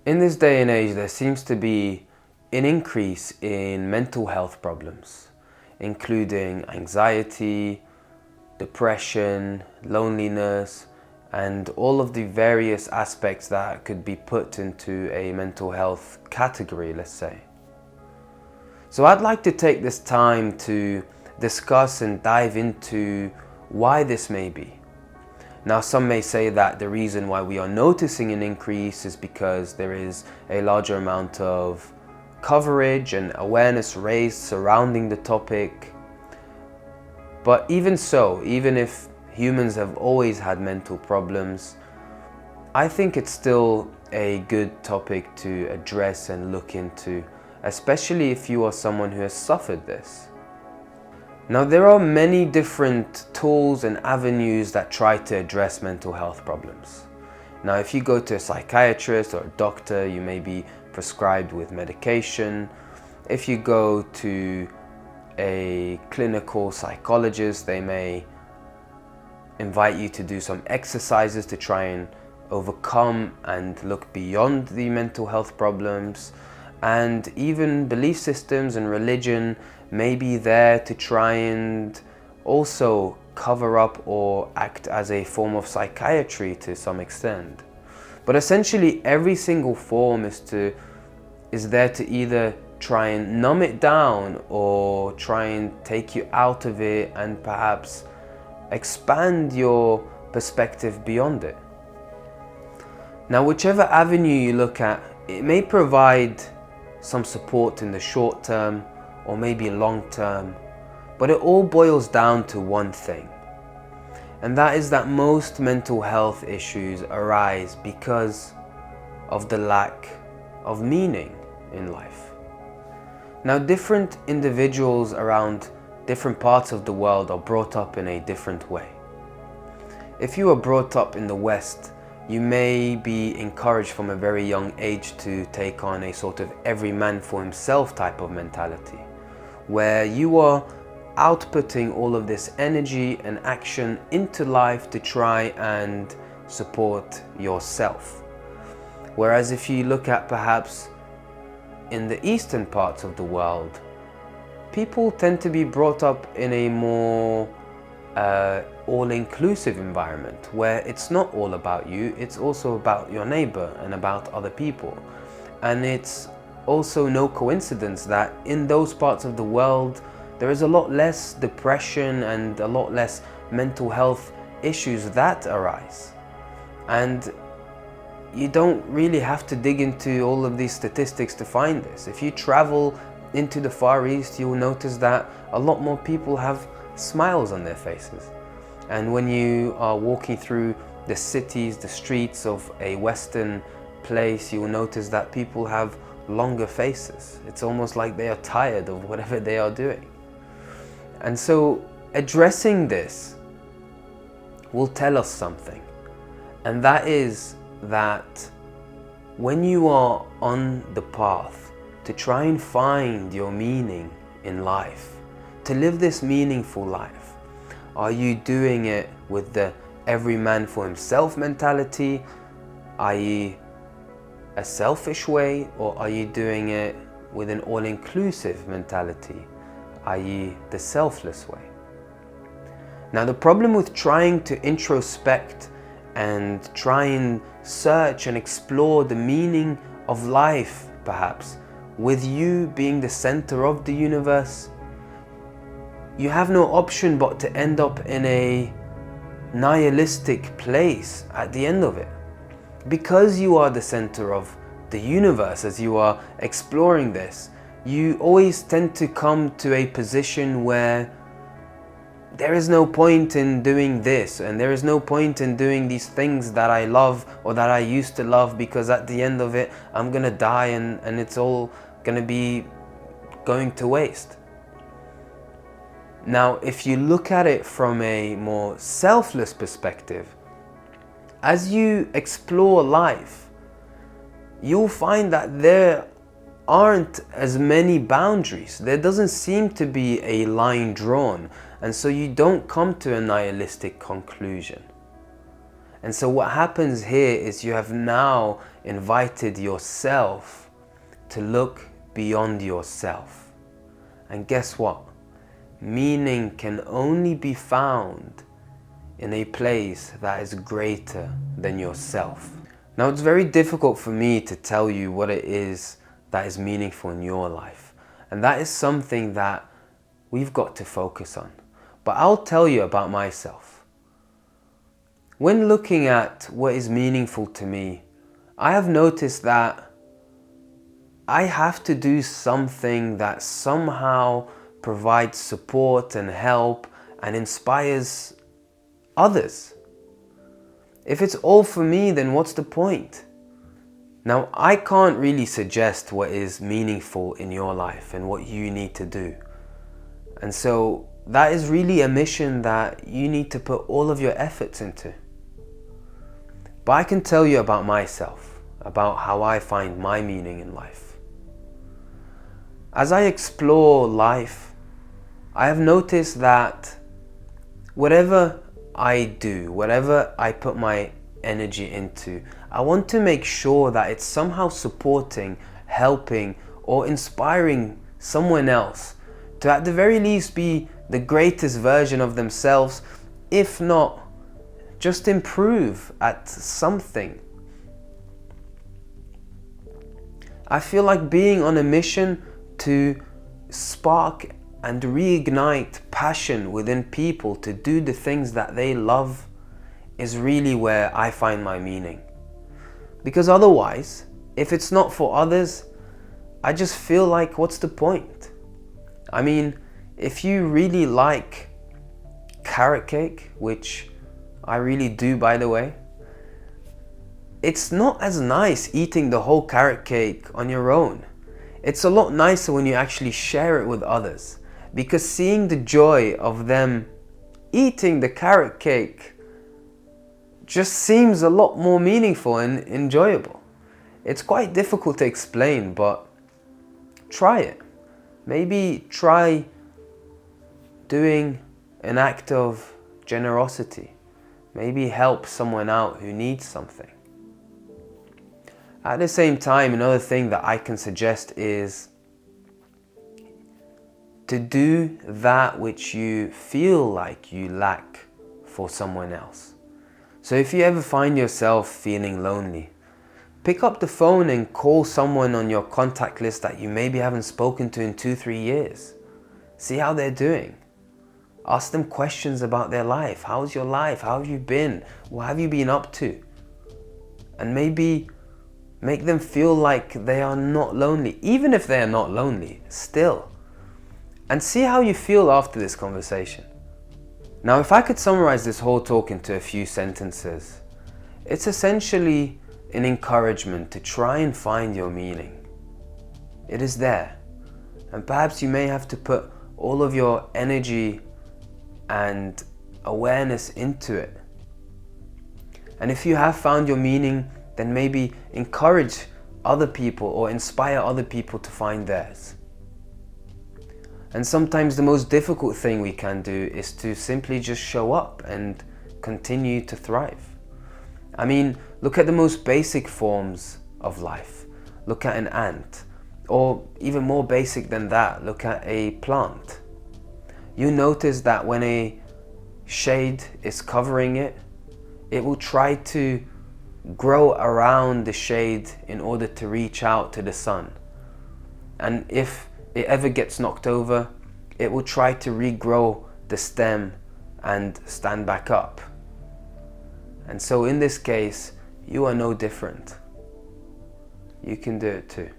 In this day and age, there seems to be an increase in mental health problems, including anxiety, depression, loneliness, and all of the various aspects that could be put into a mental health category, let's say. So I'd like to take this time to discuss and dive into why this may be. Now, some may say that the reason why we are noticing an increase is because there is a larger amount of coverage and awareness raised surrounding the topic. But even so, even if humans have always had mental problems, I think it's still a good topic to address and look into, especially if you are someone who has suffered this. Now, there are many different tools and avenues that try to address mental health problems. Now, if you go to a psychiatrist or a doctor, you may be prescribed with medication. If you go to a clinical psychologist, they may invite you to do some exercises to try and overcome and look beyond the mental health problems. And even belief systems and religion may be there to try and also cover up or act as a form of psychiatry to some extent. But essentially every single form is there to either try and numb it down or try and take you out of it and perhaps expand your perspective beyond it. Now, whichever avenue you look at, it may provide some support in the short term or maybe long term, but it all boils down to one thing, and that is that most mental health issues arise because of the lack of meaning in life. Now, different individuals around different parts of the world are brought up in a different way. If you are brought up in the West, you may be encouraged from a very young age to take on a sort of every man for himself type of mentality, where you are outputting all of this energy and action into life to try and support yourself. Whereas if you look at perhaps in the eastern parts of the world, people tend to be brought up in a more all-inclusive environment where it's not all about you, it's also about your neighbor and about other people. And it's also no coincidence that in those parts of the world there is a lot less depression and a lot less mental health issues that arise. And you don't really have to dig into all of these statistics to find this. If you travel into the Far East, you'll notice that a lot more people have smiles on their faces. And when you are walking through the cities, the streets of a Western place, you'll notice that people have longer faces. It's almost like they are tired of whatever they are doing. And so addressing this will tell us something. And that is that when you are on the path to try and find your meaning in life, to live this meaningful life, are you doing it with the every man for himself mentality, i.e. a selfish way, or are you doing it with an all-inclusive mentality, i.e. the selfless way? Now, the problem with trying to introspect and try and search and explore the meaning of life, perhaps, with you being the center of the universe, you have no option but to end up in a nihilistic place at the end of it. Because you are the center of the universe, as you are exploring this, you always tend to come to a position where there is no point in doing this, and there is no point in doing these things that I love or that I used to love, because at the end of it, I'm gonna die and it's all gonna be going to waste. Now, if you look at it from a more selfless perspective, as you explore life, you'll find that there aren't as many boundaries. There doesn't seem to be a line drawn, and so you don't come to a nihilistic conclusion. And so what happens here is you have now invited yourself to look beyond yourself. And guess what? Meaning can only be found in a place that is greater than yourself. Now, it's very difficult for me to tell you what it is that is meaningful in your life. And that is something that we've got to focus on. But I'll tell you about myself. When looking at what is meaningful to me, I have noticed that I have to do something that somehow provides support and help and inspires others. If it's all for me, then what's the point? Now, I can't really suggest what is meaningful in your life and what you need to do. And so that is really a mission that you need to put all of your efforts into. But I can tell you about myself, about how I find my meaning in life. As I explore life, I have noticed that whatever I do, whatever I put my energy into, I want to make sure that it's somehow supporting, helping, or inspiring someone else to at the very least be the greatest version of themselves, if not just improve at something. I feel like being on a mission to spark and reignite passion within people to do the things that they love is really where I find my meaning. Because otherwise, if it's not for others, I just feel like, what's the point? I mean, if you really like carrot cake, which I really do, by the way, it's not as nice eating the whole carrot cake on your own. It's a lot nicer when you actually share it with others, because seeing the joy of them eating the carrot cake just seems a lot more meaningful and enjoyable. It's quite difficult to explain, but try it. Maybe try doing an act of generosity. Maybe help someone out who needs something. At the same time, another thing that I can suggest is to do that which you feel like you lack for someone else. So if you ever find yourself feeling lonely, pick up the phone and call someone on your contact list that you maybe haven't spoken to in 2-3 years. See how they're doing. Ask them questions about their life. How's your life? How have you been? What have you been up to? And maybe make them feel like they are not lonely, even if they are not lonely, still. And see how you feel after this conversation. Now, if I could summarize this whole talk into a few sentences, it's essentially an encouragement to try and find your meaning. It is there. And perhaps you may have to put all of your energy and awareness into it. And if you have found your meaning, then maybe encourage other people or inspire other people to find theirs. And sometimes the most difficult thing we can do is to simply just show up and continue to thrive. I mean, look at the most basic forms of life. Look at an ant, or even more basic than that, look at a plant. You notice that when a shade is covering it, it will try to grow around the shade in order to reach out to the sun. And if it ever gets knocked over, it will try to regrow the stem and stand back up. And so in this case, you are no different. You can do it too.